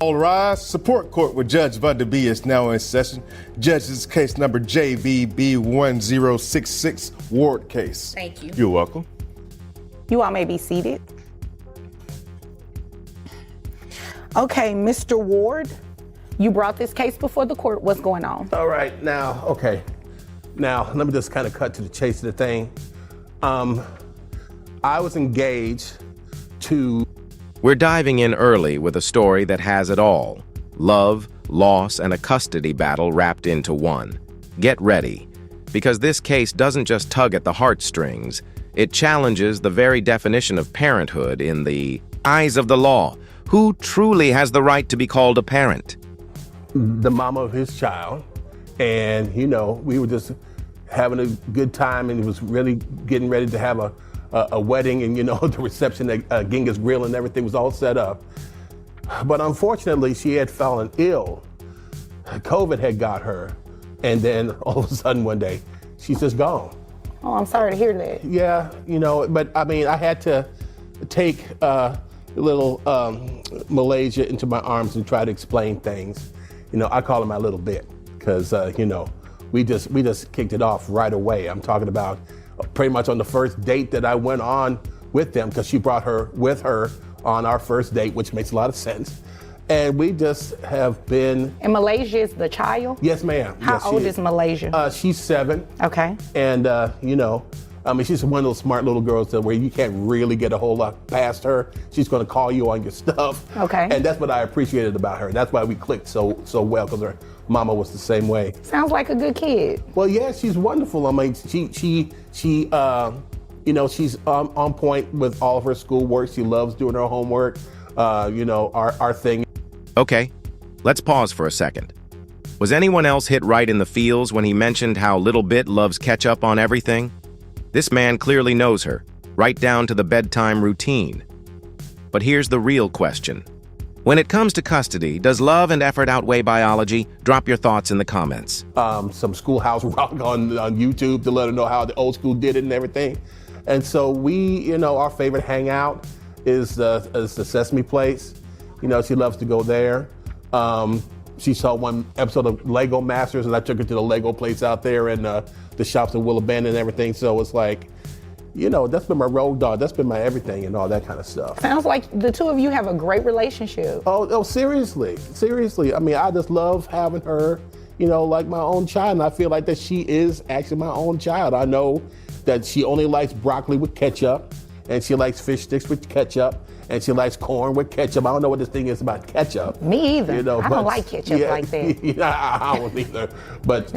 All rise. Support court with Judge Van der Bee is now in session. Judge's case number JVB1066, Ward case. Thank you. You're welcome. You all may be seated. Okay, Mr. Ward, you brought this case before the court. What's going on? All right, now, okay. Now, let me just kind of cut to the chase of the thing. I was engaged to... We're diving in early with a story that has it all. Love, loss, and a custody battle wrapped into one. Get ready, because this case doesn't just tug at the heartstrings. It challenges the very definition of parenthood in the eyes of the law. Who truly has the right to be called a parent? The mama of his child, and we were just having a good time, and he was really getting ready to have a wedding, and the reception at Genghis Grill and everything was all set up. But unfortunately, she had fallen ill. COVID had got her, and then all of a sudden one day, she's just gone. Oh, I'm sorry to hear that. Yeah, but I mean, I had to take little Malaysia into my arms and try to explain things. I call her my little bit, because we just kicked it off right away. I'm talking about pretty much on the first date that I went on with them, because she brought her with her on our first date, which makes a lot of sense. And we just have been... And Malaysia is the child? Yes, ma'am. How yes, old is Malaysia? She's 7. Okay. And, she's one of those smart little girls that where you can't really get a whole lot past her. She's going to call you on your stuff. Okay. And that's what I appreciated about her. That's why we clicked so well, because her mama was the same way. Sounds like a good kid. Well, yeah, she's wonderful. I mean, she's on point with all of her schoolwork. She loves doing her homework. Our thing. Okay, let's pause for a second. Was anyone else hit right in the feels when he mentioned how Little Bit loves ketchup on everything? This man clearly knows her, right down to the bedtime routine. But here's the real question. When it comes to custody, does love and effort outweigh biology? Drop your thoughts in the comments. Some Schoolhouse Rock on YouTube to let her know how the old school did it and everything. And so we, our favorite hangout is the Sesame Place. She loves to go there. She saw one episode of Lego Masters, and I took her to the Lego place out there and the shops in Willow Bend and everything. So it's like, that's been my road dog. That's been my everything and all that kind of stuff. Sounds like the two of you have a great relationship. Oh, seriously. I mean, I just love having her, like my own child. And I feel like that she is actually my own child. I know that she only likes broccoli with ketchup, and she likes fish sticks with ketchup, and she likes corn with ketchup. I don't know what this thing is about ketchup. Me either. I don't like ketchup like that. I don't either. But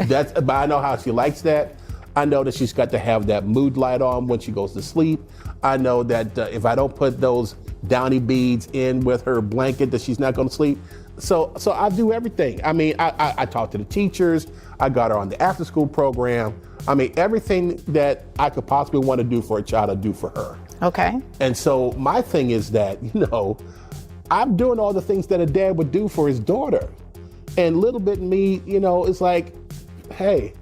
I know how she likes that. I know that she's got to have that mood light on when she goes to sleep. I know that if I don't put those Downy beads in with her blanket, that she's not going to sleep. So I do everything. I mean, I talk to the teachers. I got her on the after school program. I mean, everything that I could possibly want to do for a child, I do for her. Okay. And so my thing is that, I'm doing all the things that a dad would do for his daughter. And Little Bit in me, it's like, hey,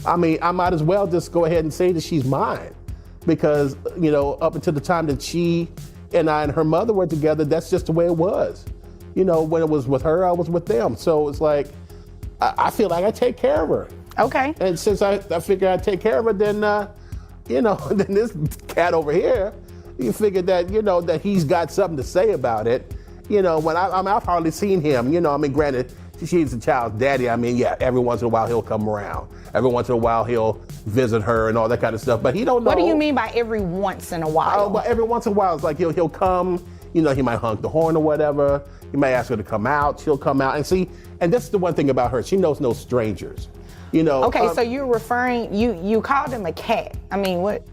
I mean, I might as well just go ahead and say that she's mine. Because, up until the time that she and I and her mother were together, that's just the way it was. When it was with her, I was with them. So it's like, I feel like I take care of her. Okay. And since I figure I take care of her, then, then this cat over here, you figure that, that he's got something to say about it. When I've hardly seen him, granted, she's a child's daddy. I mean, yeah, every once in a while he'll come around. Every once in a while he'll visit her and all that kind of stuff, but he don't know. What do you mean by every once in a while? Well, every once in a while, it's like he'll come, he might honk the horn or whatever. He might ask her to come out. She'll come out and see. And that's the one thing about her. She knows no strangers. Okay, so you're referring, you called him a cat. I mean, what?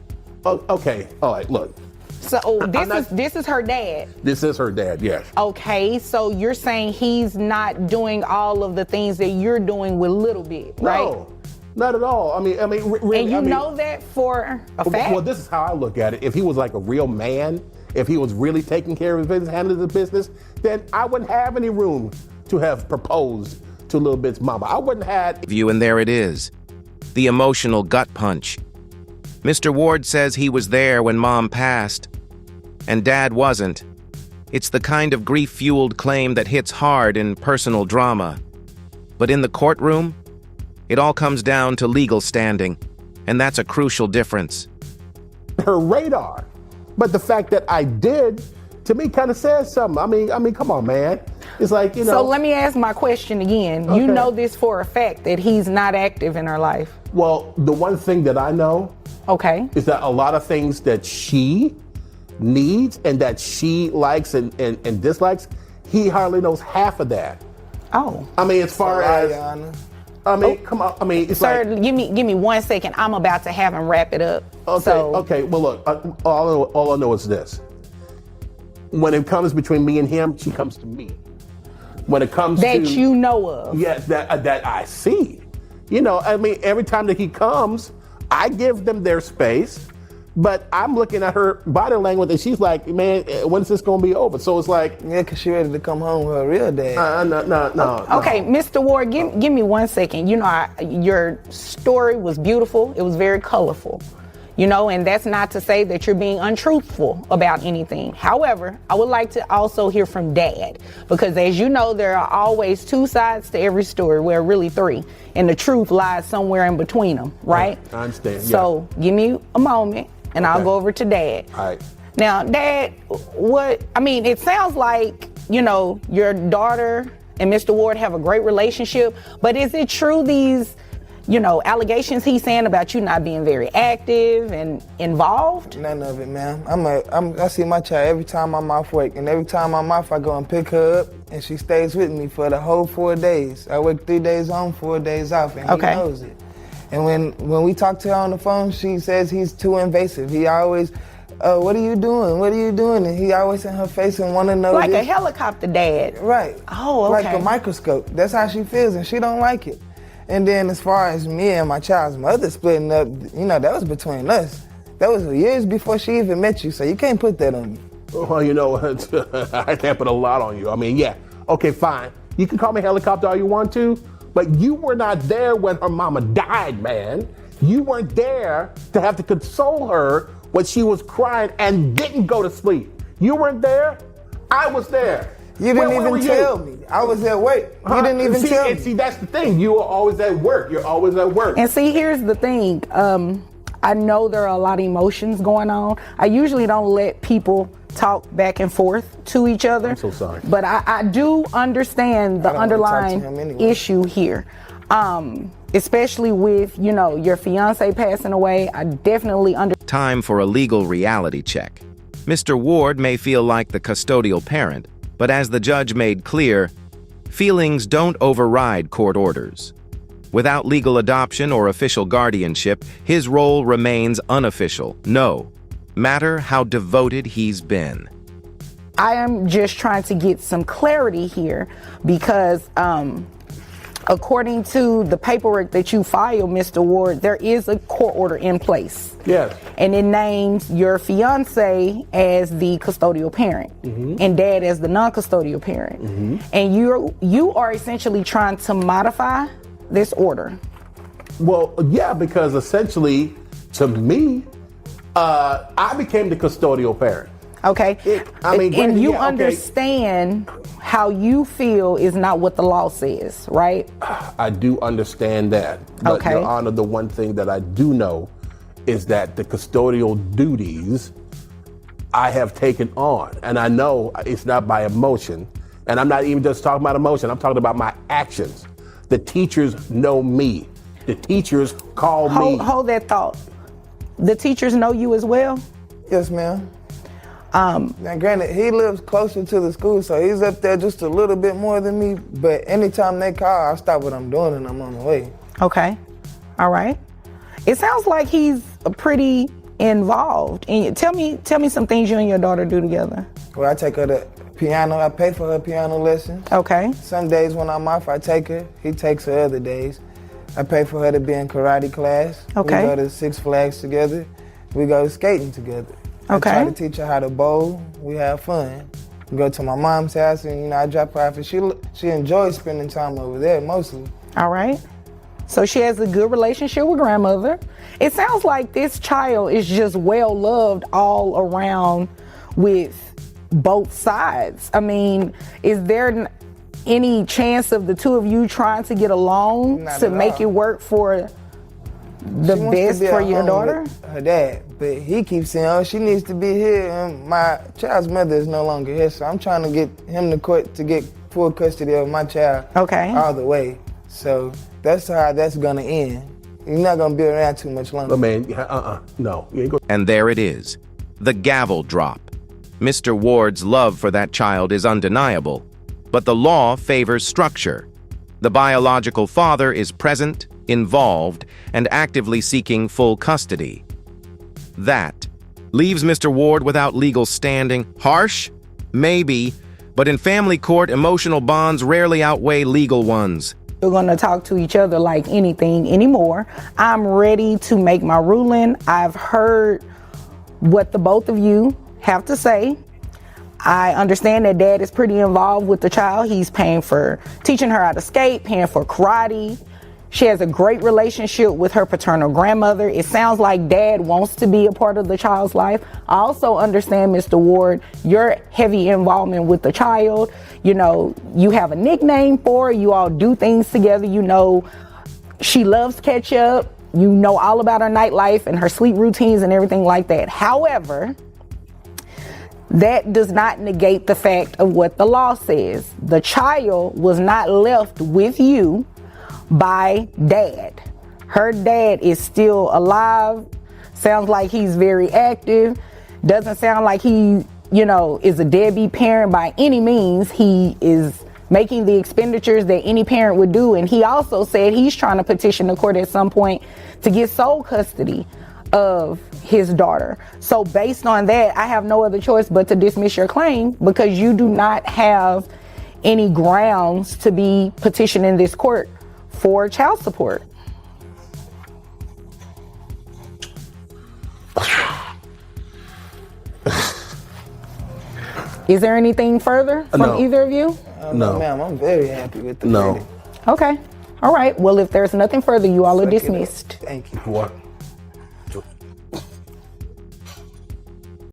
Okay, all right, look. So this is her dad? This is her dad, yes. Okay, so you're saying he's not doing all of the things that you're doing with Little Bit, right? No, not at all. I mean, really. And know that for a fact? Well, this is how I look at it. If he was like a real man, if he was really taking care of his business, handling his business, then I wouldn't have any room to have proposed to Little Bit's mama. I wouldn't have. View, and there it is. The emotional gut punch. Mr. Ward says he was there when Mom passed, and Dad wasn't. It's the kind of grief-fueled claim that hits hard in personal drama. But in the courtroom, it all comes down to legal standing, and that's a crucial difference. Her radar. But the fact that I did, to me, kind of says something. I mean, come on, man. It's like, you know. So let me ask my question again. Okay. You know this for a fact that he's not active in her life. Well, the one thing that I know Okay. is that a lot of things that she needs and that she likes and dislikes, he hardly knows half of that. Oh. I mean, as far as, I mean, come on. I mean, it's Sir, like, give me 1 second. I'm about to have him wrap it up. okay, okay. Well, look, all I know is this. When it comes between me and him, she comes to me. When it comes That to you know of. yes, that I see. You know, I mean, every time that he comes, I give them their space, but I'm looking at her body language and she's like, man, when's this gonna be over? So it's like, Yeah, because she ready to come home with her real dad. no. Okay, Mr. Ward, give me 1 second. You know, your story was beautiful. It was very colorful. You know, and that's not to say that you're being untruthful about anything. However, I would like to also hear from Dad, because as you know, there are always two sides to every story, well, really three, and the truth lies somewhere in between them, right? I understand. So give me a moment, and I'll Okay. go over to Dad. All right. Now, Dad, it sounds like, you know, your daughter and Mr. Ward have a great relationship, but is it true these, you know, allegations he's saying about you not being very active and involved? None of it, man. I see my child every time I'm off work, and every time I'm off, I go and pick her up, and she stays with me for the whole 4 days. I work 3 days on, 4 days off, and Okay. he knows it. And when we talk to her on the phone, she says he's too invasive. He always, what are you doing? What are you doing? And he always in her face and want to know Like this. a helicopter dad. Right. Oh, okay. Like a microscope. That's how she feels, and she don't like it. And then as far as me and my child's mother splitting up, you know, that was between us. That was years before she even met you, so you can't put that on me. Well, you know, I can't put a lot on you. I mean, yeah, okay, fine. You can call me helicopter all you want to, but you were not there when her mama died, man. You weren't there to have to console her when she was crying and didn't go to sleep. You weren't there. I was there. You didn't Where were even you? tell me. I was at work. You didn't even tell me. See, that's the thing. You are always at work. You're always at work. And see, here's the thing. I know there are a lot of emotions going on. I usually don't let people talk back and forth to each other. I'm so sorry. But I do understand the I don't wanna talk to underlying him anyway. issue here. Especially with, you know, your fiance passing away. I definitely understand. Time for a legal reality check. Mr. Ward may feel like the custodial parent, but as the judge made clear, feelings don't override court orders. Without legal adoption or official guardianship, his role remains unofficial, no matter how devoted he's been. I am just trying to get some clarity here because according to the paperwork that you filed, Mr. Ward, there is a court order in place. Yes. And it names your fiance as the custodial parent and dad as the non-custodial parent. And you are essentially trying to modify this order. Well, yeah, because essentially, to me, I became the custodial parent. Okay? And you understand how you feel is not what the law says, right? I do understand that. But Okay. Your Honor, the one thing that I do know is that the custodial duties I have taken on, and I know it's not by emotion, and I'm not even just talking about emotion, I'm talking about my actions. The teachers know me. The teachers call me. Hold that thought. The teachers know you as well? Yes, ma'am. Now, granted, he lives closer to the school, so he's up there just a little bit more than me. But anytime they call, I stop what I'm doing and I'm on the way. Okay. All right. It sounds like he's pretty involved. And tell me some things you and your daughter do together. Well, I take her to piano. I pay for her piano lessons. Okay. Some days when I'm off, I take her. He takes her other days. I pay for her to be in karate class. Okay. We go to Six Flags together. We go skating together. Okay. I try to teach her how to bowl. We have fun. We go to my mom's house and, I drop her off. And she enjoys spending time over there mostly. All right. So she has a good relationship with grandmother. It sounds like this child is just well loved all around with both sides. I mean, is there any chance of the two of you trying to get along Not to at make all. it work for the She wants to best be for at your home daughter? with her dad, but he keeps saying, "Oh, she needs to be here." And my child's mother is no longer here, so I'm trying to get him to court to get full custody of my child. Okay. All the way. So that's how that's gonna end. You're not gonna be around too much longer. But man, no, you ain't gonna. And there it is, the gavel drop. Mr. Ward's love for that child is undeniable, but the law favors structure. The biological father is present, involved, and actively seeking full custody. That leaves Mr. Ward without legal standing. Harsh? Maybe, but in family court, emotional bonds rarely outweigh legal ones. We're going to talk to each other like anything anymore. I'm ready to make my ruling. I've heard what the both of you have to say. I understand that dad is pretty involved with the child. He's paying for teaching her how to skate, paying for karate. She has a great relationship with her paternal grandmother. It sounds like dad wants to be a part of the child's life. I also understand, Mr. Ward, your heavy involvement with the child. You know, you have a nickname for her. You all do things together. You know, she loves ketchup. You know all about her nightlife and her sleep routines and everything like that. However, that does not negate the fact of what the law says. The child was not left with you by dad. Her dad is still alive. Sounds like he's very active. Doesn't sound like he, you know, is a deadbeat parent by any means. He is making the expenditures that any parent would do. And he also said he's trying to petition the court at some point to get sole custody of his daughter. So based on that, I have no other choice but to dismiss your claim because you do not have any grounds to be petitioning this court for child support. Is there anything further from No. either of you? No. Ma'am, I'm very happy with the No. verdict. Okay. All right. Well, if there's nothing further, you all are Suck it up. dismissed. Thank you. What?